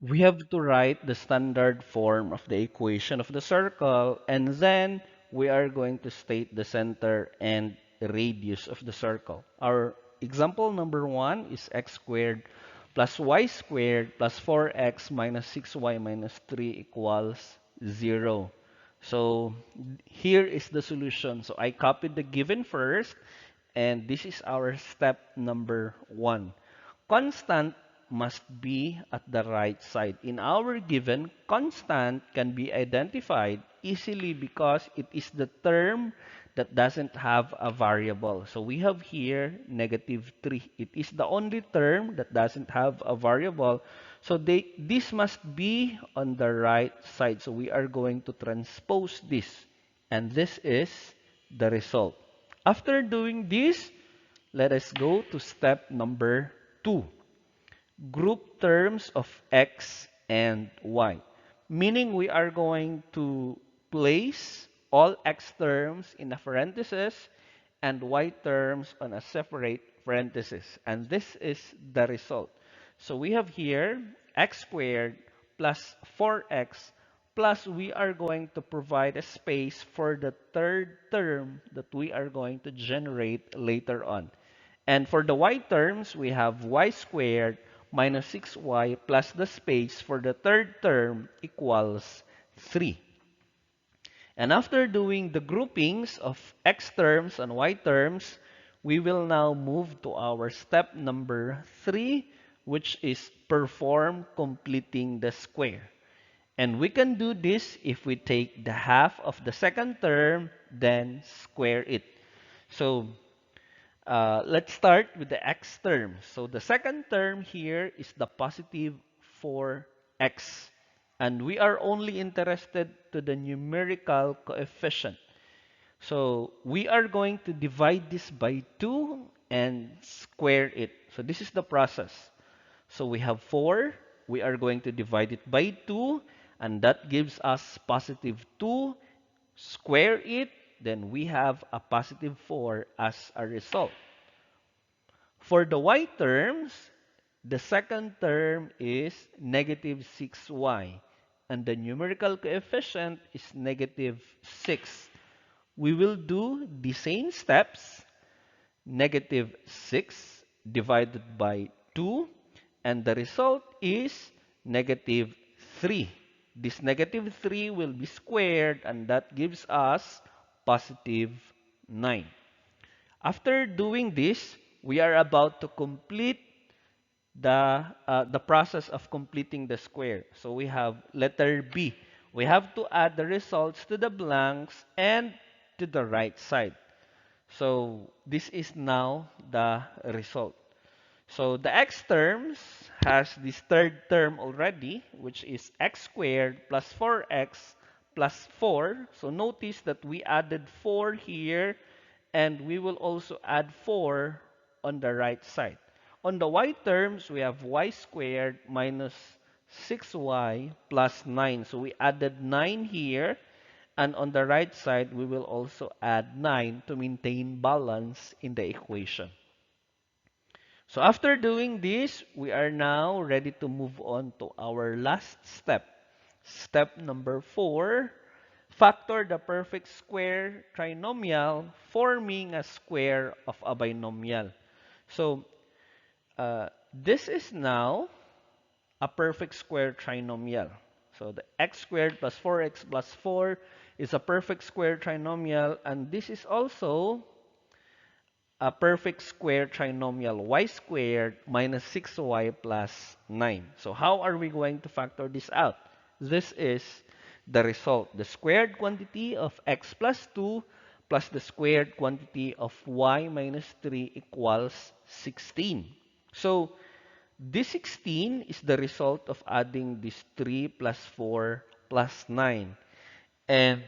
we have to write the standard form of the equation of the circle, and then we are going to state the center and the radius of the circle. Our example number one is x squared plus y squared plus 4x minus 6y minus 3 equals 0. So here is the solution. So I copied the given first, and this is our step number one. Constant must be at the right side. In our given, constant can be identified easily because it is the term that doesn't have a variable. So we have here negative 3. It is the only term that doesn't have a variable. So this must be on the right side. So we are going to transpose this. And this is the result. After doing this, let us go to step number 2. Group terms of x and y. Meaning we are going to place all x terms in a parenthesis and y terms on a separate parenthesis. And this is the result. So we have here x squared plus 4x plus we are going to provide a space for the third term that we are going to generate later on. And for the y terms, we have y squared minus 6y plus the space for the third term equals 3. And after doing the groupings of x terms and y terms, we will now move to our step number 3, which is perform completing the square. And we can do this if we take the half of the second term, then square it. So let's start with the x term. So the second term here is the positive 4x. And we are only interested to the numerical coefficient. So we are going to divide this by 2 and square it. So this is the process. So we have 4. We are going to divide it by 2. And that gives us positive 2. Square it. Then we have a positive 4 as a result. For the y terms, the second term is negative 6y, and the numerical coefficient is negative 6. We will do the same steps, negative 6 divided by 2, and the result is negative 3. This negative 3 will be squared, and that gives us positive 9. After doing this, we are about to complete the process of completing the square. So we have letter B. We have to add the results to the blanks and to the right side. So this is now the result. So the x terms has this third term already, which is x squared plus 4x plus 4. So notice that we added 4 here, and we will also add 4 on the right side. On the y terms, we have y squared minus 6y plus 9. So we added 9 here, and on the right side, we will also add 9 to maintain balance in the equation. So after doing this, we are now ready to move on to our last step. Step number 4, factor the perfect square trinomial forming a square of a binomial. So this is now a perfect square trinomial. So the x squared plus 4x plus 4 is a perfect square trinomial, and this is also a perfect square trinomial, y squared minus 6y plus 9. So how are we going to factor this out? This is the result. The squared quantity of x plus 2 plus the squared quantity of y minus 3 equals 16. So this 16 is the result of adding this 3 plus 4 plus 9. And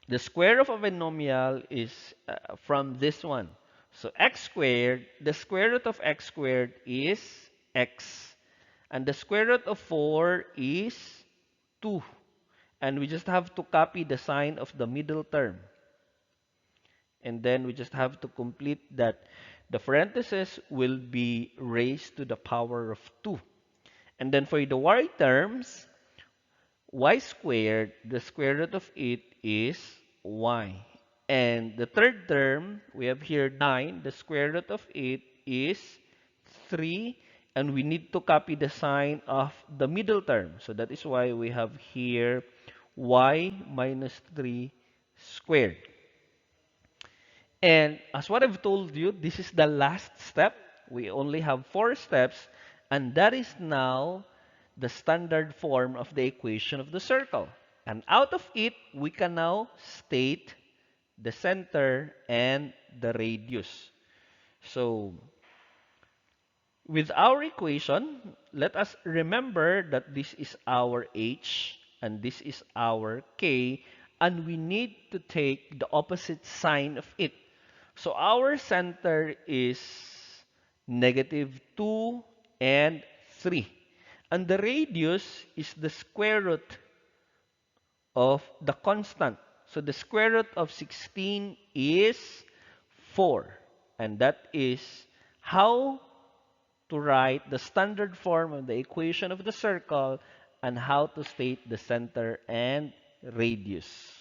the square of a binomial is from this one. So x squared, the square root of x squared is x. And the square root of 4 is 2. And we just have to copy the sign of the middle term. And then we just have to complete that. The parenthesis will be raised to the power of 2. And then for the y terms, y squared, the square root of it is y. And the third term, we have here 9. The square root of it is 3. And we need to copy the sign of the middle term. So that is why we have here y minus 3 squared. And as what I've told you, this is the last step. We only have 4 steps, and that is now the standard form of the equation of the circle. And out of it, we can now state the center and the radius. So, with our equation, let us remember that this is our h and this is our k, and we need to take the opposite sign of it. So our center is -2 and 3. And the radius is the square root of the constant. So the square root of 16 is 4. And that is how to write the standard form of the equation of the circle and how to state the center and radius.